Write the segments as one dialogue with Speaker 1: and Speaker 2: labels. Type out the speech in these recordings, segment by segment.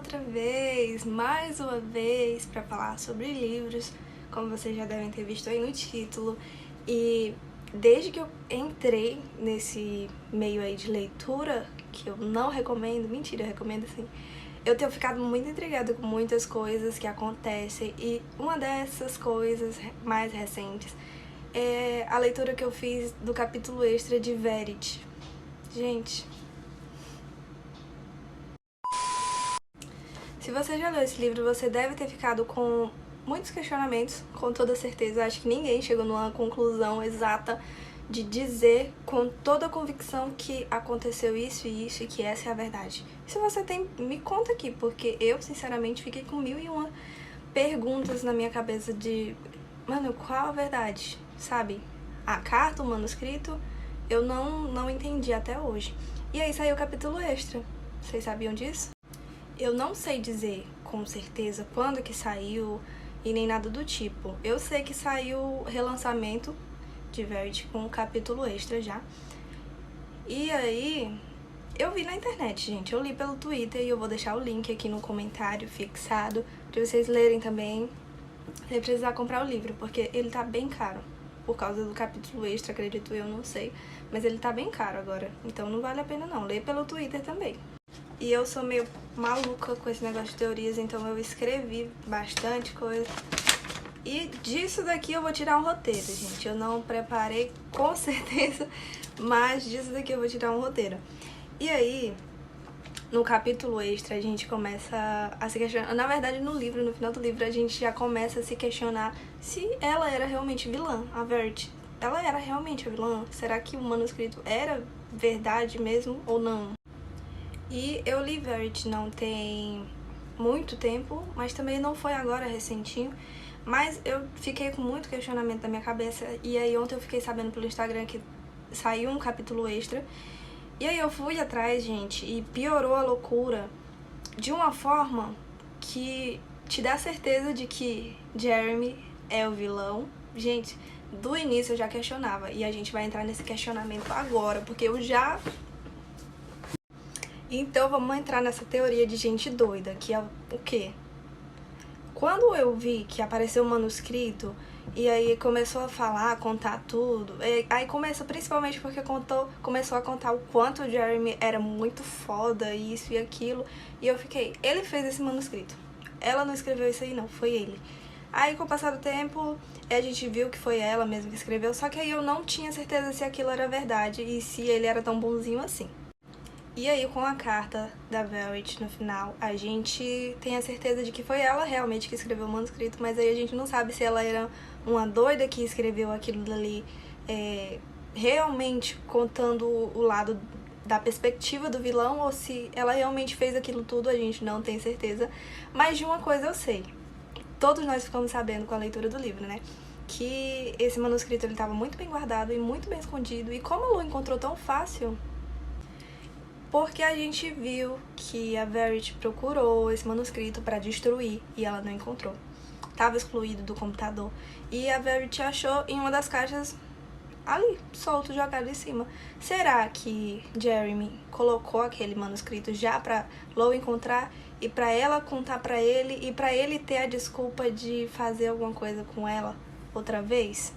Speaker 1: outra vez, mais uma vez, para falar sobre livros, como vocês já devem ter visto aí no título. E desde que eu entrei nesse meio aí de leitura, que eu não recomendo, mentira, eu recomendo sim, eu tenho ficado muito intrigada com muitas coisas que acontecem, e uma dessas coisas mais recentes é a leitura que eu fiz do capítulo extra de Verity. Gente, se você já leu esse livro, você deve ter ficado com muitos questionamentos, com toda certeza. Acho que ninguém chegou numa conclusão exata de dizer com toda a convicção que aconteceu isso e isso e que essa é a verdade. Se você tem, me conta aqui, porque eu, sinceramente, fiquei com 1001 perguntas na minha cabeça de, mano, qual a verdade, sabe? A carta, o manuscrito, eu não entendi até hoje. E aí saiu o capítulo extra. Vocês sabiam disso? Eu não sei dizer com certeza quando que saiu e nem nada do tipo. Eu sei que saiu relançamento de Verity com o capítulo extra já. E aí, eu vi na internet, gente. Eu li pelo Twitter e eu vou deixar o link aqui no comentário fixado pra vocês lerem também. Sem precisar comprar o livro, porque ele tá bem caro. Por causa do capítulo extra, acredito eu, não sei. Mas ele tá bem caro agora. Então não vale a pena não. Lê pelo Twitter também. E eu sou meio maluca com esse negócio de teorias, então eu escrevi bastante coisa. E disso daqui eu vou tirar um roteiro, gente. Eu não preparei com certeza, mas disso daqui eu vou tirar um roteiro. E aí, no capítulo extra, a gente começa a se questionar. Na verdade, no livro, no final do livro, a gente já começa a se questionar se ela era realmente vilã, a Verity. Ela era realmente a vilã? Será que o manuscrito era verdade mesmo ou não? E eu li Verity não tem muito tempo, mas também não foi agora, recentinho. Mas eu fiquei com muito questionamento na minha cabeça, e aí ontem eu fiquei sabendo pelo Instagram que saiu um capítulo extra. E aí eu fui atrás, gente, e piorou a loucura de uma forma que te dá certeza de que Jeremy é o vilão. Gente, do início eu já questionava, e a gente vai entrar nesse questionamento agora, porque eu já... Então vamos entrar nessa teoria de gente doida, que é o quê? Quando eu vi que apareceu o manuscrito e aí começou a falar, a contar tudo, aí começou principalmente porque começou a contar o quanto o Jeremy era muito foda, isso e aquilo, e eu fiquei, ele fez esse manuscrito, ela não escreveu isso aí não, foi ele. Aí com o passar do tempo, a gente viu que foi ela mesma que escreveu, só que aí eu não tinha certeza se aquilo era verdade e se ele era tão bonzinho assim. E aí, com a carta da Verity no final, a gente tem a certeza de que foi ela realmente que escreveu o manuscrito, mas aí a gente não sabe se ela era uma doida que escreveu aquilo dali, realmente contando o lado da perspectiva do vilão, ou se ela realmente fez aquilo tudo, a gente não tem certeza. Mas de uma coisa eu sei, todos nós ficamos sabendo com a leitura do livro, né? Que esse manuscrito ele estava muito bem guardado e muito bem escondido, e como a Lu encontrou tão fácil... Porque a gente viu que a Verity procurou esse manuscrito para destruir e ela não encontrou. Tava excluído do computador. E a Verity achou em uma das caixas ali, solto, jogado em cima. Será que Jeremy colocou aquele manuscrito já pra Lo encontrar e pra ela contar pra ele e pra ele ter a desculpa de fazer alguma coisa com ela outra vez?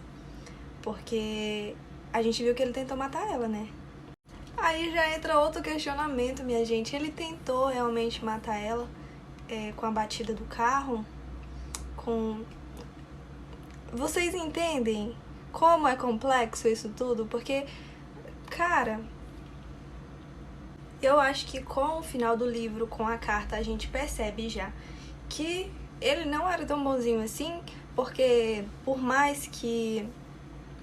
Speaker 1: Porque a gente viu que ele tentou matar ela, né? Aí já entra outro questionamento, minha gente. Ele tentou realmente matar ela com a batida do carro? Vocês entendem como é complexo isso tudo? Porque, cara, eu acho que com o final do livro, com a carta, a gente percebe já que ele não era tão bonzinho assim, porque por mais que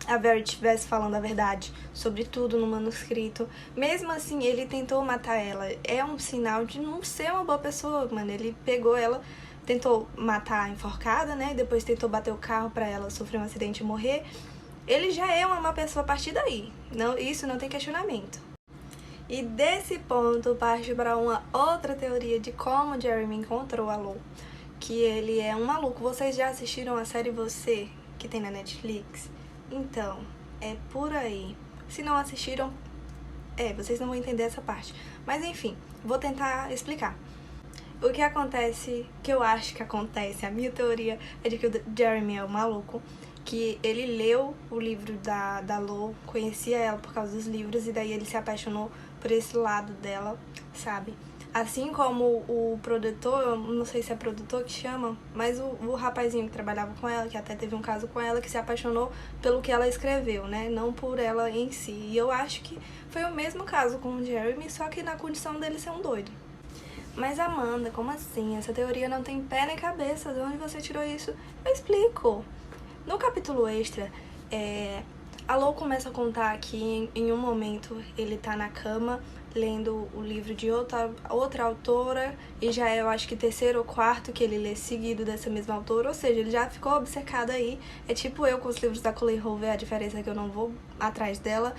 Speaker 1: a Verity estivesse falando a verdade sobre tudo no manuscrito, mesmo assim ele tentou matar ela. É um sinal de não ser uma boa pessoa, mano. Ele pegou ela, tentou matar enforcada, né? Depois tentou bater o carro pra ela sofrer um acidente e morrer. Ele já é uma má pessoa a partir daí. Não, isso não tem questionamento. E desse ponto parte para uma outra teoria de como Jeremy encontrou a Lo, que ele é um maluco. Vocês já assistiram a série Você, que tem na Netflix? Então, é por aí. Se não assistiram, vocês não vão entender essa parte. Mas enfim, vou tentar explicar. O que acontece, que eu acho que acontece, a minha teoria é de que o Jeremy é um maluco, que ele leu o livro da Lo, conhecia ela por causa dos livros, e daí ele se apaixonou por esse lado dela, sabe? Assim como o produtor, eu não sei se é produtor que chama, mas o rapazinho que trabalhava com ela, que até teve um caso com ela, que se apaixonou pelo que ela escreveu, né? Não por ela em si. E eu acho que foi o mesmo caso com o Jeremy, só que na condição dele ser um doido. Mas Amanda, como assim? Essa teoria não tem pé nem cabeça. De onde você tirou isso? Eu explico. No capítulo extra, a Lo começa a contar que em um momento ele tá na cama lendo o livro de outra autora, e já é, eu acho que terceiro ou quarto que ele lê seguido dessa mesma autora, ou seja, ele já ficou obcecado aí. É tipo eu com os livros da Colleen Hoover, a diferença é que eu não vou atrás dela.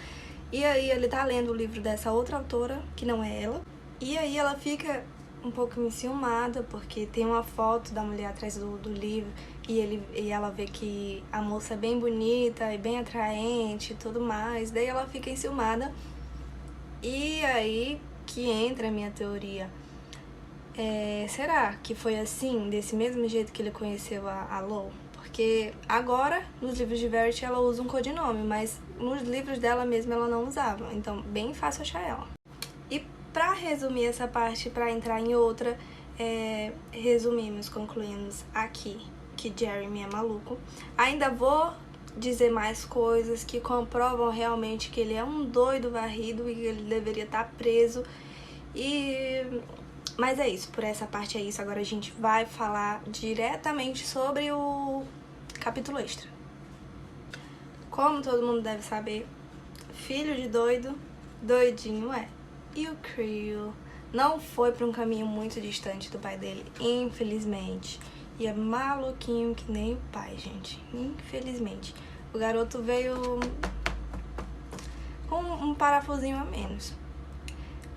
Speaker 1: E aí ele tá lendo o livro dessa outra autora, que não é ela, e aí ela fica um pouco enciumada, porque tem uma foto da mulher atrás do livro, e ela vê que a moça é bem bonita e bem atraente e tudo mais, daí ela fica enciumada. E aí que entra a minha teoria. Será que foi assim, desse mesmo jeito que ele conheceu a Lo? Porque agora, nos livros de Verity, ela usa um codinome, mas nos livros dela mesma ela não usava, então bem fácil achar ela. E pra resumir essa parte, pra entrar em outra, concluímos aqui que Jeremy é maluco. Ainda vou dizer mais coisas que comprovam realmente que ele é um doido varrido e que ele deveria estar preso. Mas é isso, por essa parte é isso. Agora a gente vai falar diretamente sobre o capítulo extra. Como todo mundo deve saber, filho de doido, doidinho é. E o Creel não foi para um caminho muito distante do pai dele, infelizmente. E é maluquinho que nem o pai, gente. Infelizmente. O garoto veio com um parafusinho a menos.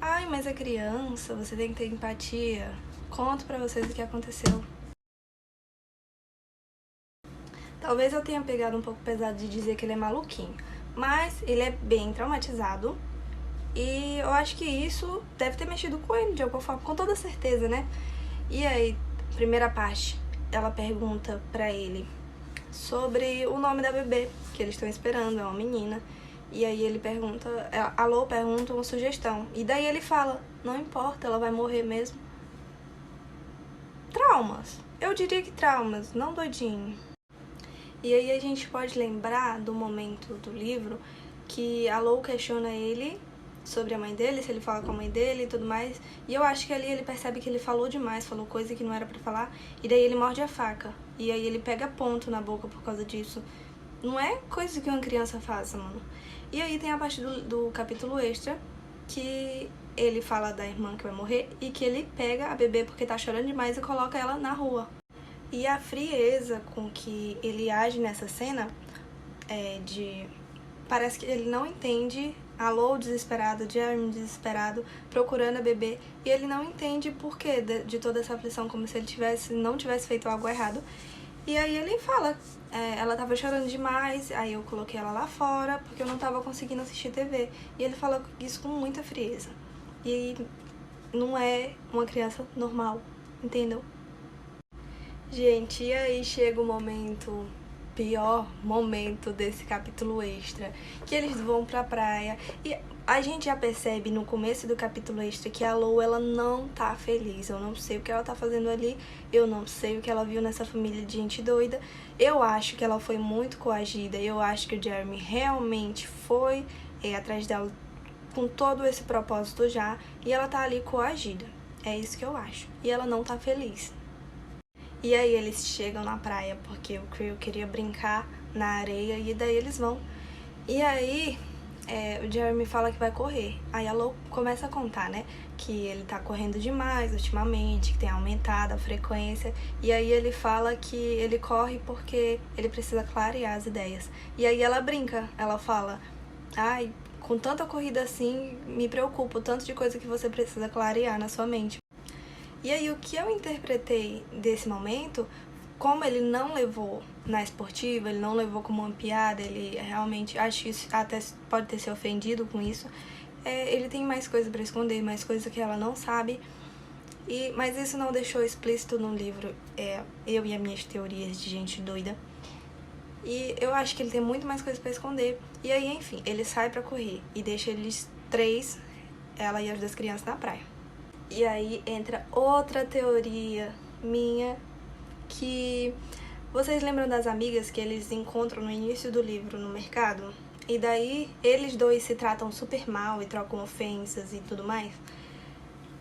Speaker 1: Ai, mas é criança, você tem que ter empatia. Conto pra vocês o que aconteceu. Talvez eu tenha pegado um pouco pesado de dizer que ele é maluquinho, mas ele é bem traumatizado. E eu acho que isso deve ter mexido com ele de alguma forma, com toda certeza, né? E aí, primeira parte, ela pergunta pra ele sobre o nome da bebê que eles estão esperando, é uma menina. E aí ele pergunta, a Lo pergunta uma sugestão. E daí ele fala, não importa, ela vai morrer mesmo. Traumas. Eu diria que traumas, não doidinho. E aí a gente pode lembrar do momento do livro que a Lo questiona ele sobre a mãe dele, se ele fala com a mãe dele e tudo mais. E eu acho que ali ele percebe que ele falou demais, falou coisa que não era pra falar. E daí ele morde a faca. E aí ele pega ponto na boca por causa disso. Não é coisa que uma criança faça, mano. E aí tem a parte do capítulo extra que ele fala da irmã que vai morrer e que ele pega a bebê porque tá chorando demais e coloca ela na rua. E a frieza com que ele age nessa cena parece que ele não entende a Lo desesperada, Jeremy desesperado, procurando a bebê, e ele não entende por que de toda essa aflição, como se ele não tivesse feito algo errado. E aí ele fala, ela tava chorando demais, aí eu coloquei ela lá fora, porque eu não tava conseguindo assistir TV. E ele fala isso com muita frieza. E não é uma criança normal, entendeu? Gente, e aí chega o momento, pior momento desse capítulo extra, que eles vão pra praia e a gente já percebe no começo do capítulo extra que a Lo, ela não tá feliz. Eu não sei o que ela tá fazendo ali, eu não sei o que ela viu nessa família de gente doida. Eu acho que ela foi muito coagida, eu acho que o Jeremy realmente foi atrás dela com todo esse propósito já, e ela tá ali coagida. É isso que eu acho. E ela não tá feliz. E aí eles chegam na praia porque o Creel queria brincar na areia, e daí eles vão. E aí o Jeremy fala que vai correr. Aí a Lo começa a contar, né, que ele tá correndo demais ultimamente, que tem aumentado a frequência. E aí ele fala que ele corre porque ele precisa clarear as ideias. E aí ela brinca, ela fala, ai, com tanta corrida assim, me preocupa o tanto de coisa que você precisa clarear na sua mente. E aí o que eu interpretei desse momento, como ele não levou na esportiva, ele não levou como uma piada, ele realmente, acho que isso até pode ter se ofendido com isso, ele tem mais coisa pra esconder, mais coisa que ela não sabe. Mas isso não deixou explícito no livro eu e as minhas teorias de gente doida. E eu acho que ele tem muito mais coisas pra esconder. E aí, enfim, ele sai pra correr e deixa eles 3, ela e as 2 crianças, na praia. E aí entra outra teoria minha, que vocês lembram das amigas que eles encontram no início do livro no mercado? E daí eles 2 se tratam super mal e trocam ofensas e tudo mais?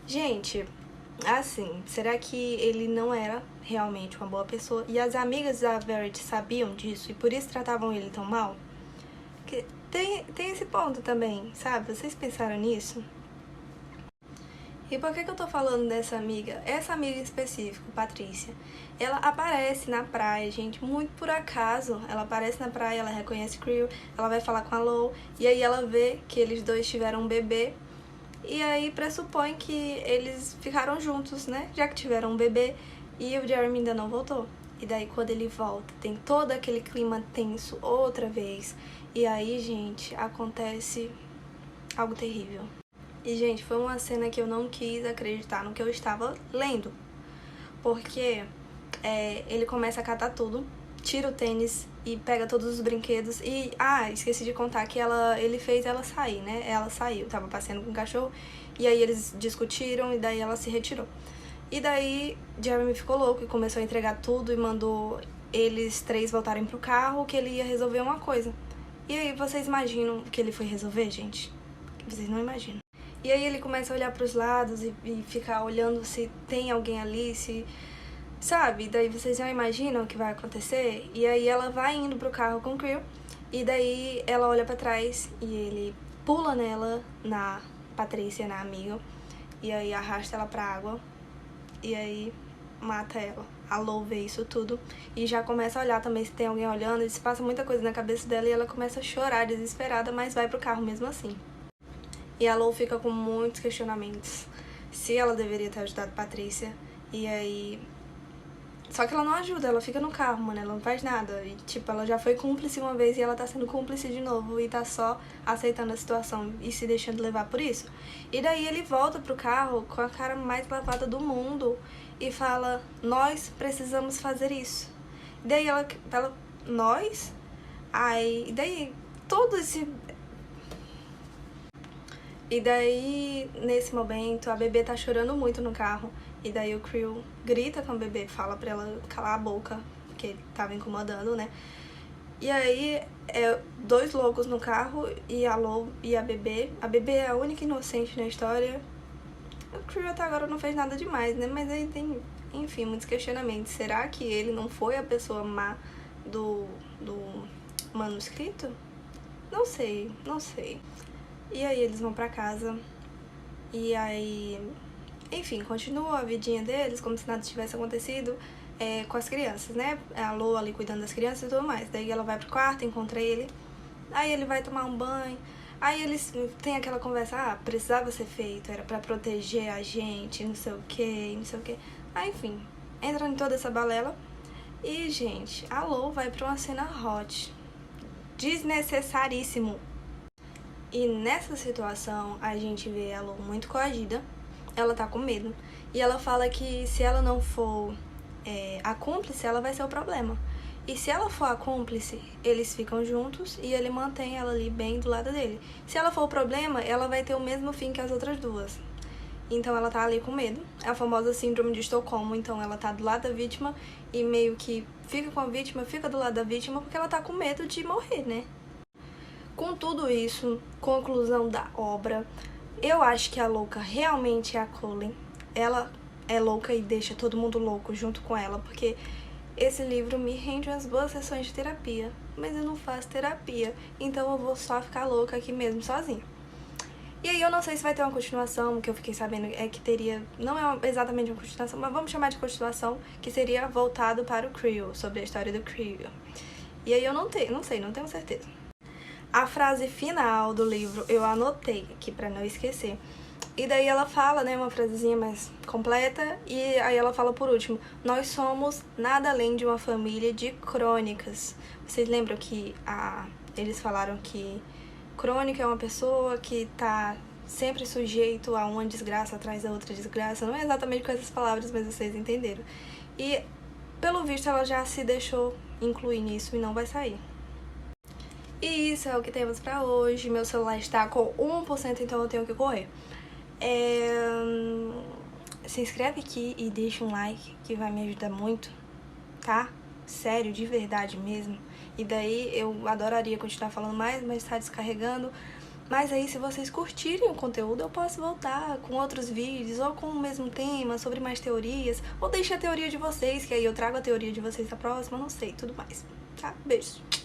Speaker 1: Gente, assim, será que ele não era realmente uma boa pessoa? E as amigas da Verity sabiam disso e por isso tratavam ele tão mal? Que tem esse ponto também, sabe? Vocês pensaram nisso? E por que eu tô falando dessa amiga? Essa amiga em específico, Patrícia, ela aparece na praia, gente, muito por acaso. Ela aparece na praia, ela reconhece Creel, ela vai falar com a Lo, e aí ela vê que eles 2 tiveram um bebê. E aí pressupõe que eles ficaram juntos, né? Já que tiveram um bebê e o Jeremy ainda não voltou. E daí quando ele volta, tem todo aquele clima tenso outra vez. E aí, gente, acontece algo terrível. E, gente, foi uma cena que eu não quis acreditar no que eu estava lendo. Porque ele começa a catar tudo, tira o tênis e pega todos os brinquedos. E, esqueci de contar que ele fez ela sair, né? Ela saiu, tava passeando com o cachorro. E aí eles discutiram e daí ela se retirou. E daí Jeremy ficou louco e começou a entregar tudo e mandou eles 3 voltarem pro carro, que ele ia resolver uma coisa. E aí vocês imaginam o que ele foi resolver, gente? Vocês não imaginam. E aí ele começa a olhar pros lados e ficar olhando se tem alguém ali, se... Sabe? Daí vocês já imaginam o que vai acontecer? E aí ela vai indo pro carro com o Creel, e daí ela olha pra trás e ele pula nela, na Patrícia, na amiga, e aí arrasta ela pra água, e aí mata ela. A Lo vê isso tudo e já começa a olhar também se tem alguém olhando, e se passa muita coisa na cabeça dela e ela começa a chorar desesperada, mas vai pro carro mesmo assim. E a Lo fica com muitos questionamentos se ela deveria ter ajudado Patrícia, e aí... Só que ela não ajuda, ela fica no carro, mano, ela não faz nada. E, tipo, ela já foi cúmplice uma vez e ela tá sendo cúmplice de novo e tá só aceitando a situação e se deixando levar por isso. E daí ele volta pro carro com a cara mais lavada do mundo e fala, nós precisamos fazer isso. E daí ela nós? E daí todo esse... E daí, nesse momento, a bebê tá chorando muito no carro. E daí o Creel grita com a bebê, fala pra ela calar a boca, porque ele tava incomodando, né? E aí, 2 loucos no carro, e a Lo e a bebê. A bebê é a única inocente na história. O Creel até agora não fez nada demais, né? Mas aí tem, enfim, muitos questionamentos. Será que ele não foi a pessoa má do manuscrito? Não sei. E aí eles vão pra casa, e aí, enfim, continua a vidinha deles como se nada tivesse acontecido com as crianças, né? A Lo ali cuidando das crianças e tudo mais. Daí ela vai pro quarto, encontra ele, aí ele vai tomar um banho, aí eles têm aquela conversa, precisava ser feito, era pra proteger a gente, não sei o que. Aí, enfim, entra em toda essa balela e, gente, a Lo vai pra uma cena hot, desnecessaríssimo. E nessa situação, a gente vê a Lo muito coagida, ela tá com medo. E ela fala que se ela não for a cúmplice, ela vai ser o problema. E se ela for a cúmplice, eles ficam juntos e ele mantém ela ali bem do lado dele. Se ela for o problema, ela vai ter o mesmo fim que as outras 2. Então ela tá ali com medo. É a famosa síndrome de Estocolmo, então ela tá do lado da vítima e meio que fica com a vítima, fica do lado da vítima porque ela tá com medo de morrer, né? Com tudo isso, conclusão da obra, eu acho que a louca realmente é a Colleen. Ela é louca e deixa todo mundo louco junto com ela, porque esse livro me rende umas boas sessões de terapia, mas eu não faço terapia, então eu vou só ficar louca aqui mesmo, sozinha. E aí eu não sei se vai ter uma continuação, o que eu fiquei sabendo é que teria, não é exatamente uma continuação, mas vamos chamar de continuação, que seria voltado para o Creel, sobre a história do Creel. E aí eu não tenho certeza. A frase final do livro eu anotei aqui pra não esquecer. E daí ela fala, né, uma frasezinha mais completa, e aí ela fala por último, nós somos nada além de uma família de crônicas. Vocês lembram que eles falaram que crônica é uma pessoa que tá sempre sujeito a uma desgraça atrás da outra desgraça. Não é exatamente com essas palavras, mas vocês entenderam. E, pelo visto, ela já se deixou incluir nisso e não vai sair. E isso é o que temos pra hoje. Meu celular está com 1%, então eu tenho que correr. Se inscreve aqui e deixa um like, que vai me ajudar muito, tá? Sério, de verdade mesmo. E daí eu adoraria continuar falando mais, mas tá descarregando. Mas aí, se vocês curtirem o conteúdo, eu posso voltar com outros vídeos, ou com o mesmo tema, sobre mais teorias, ou deixa a teoria de vocês, que aí eu trago a teoria de vocês na próxima, não sei, tudo mais, tá? Beijo!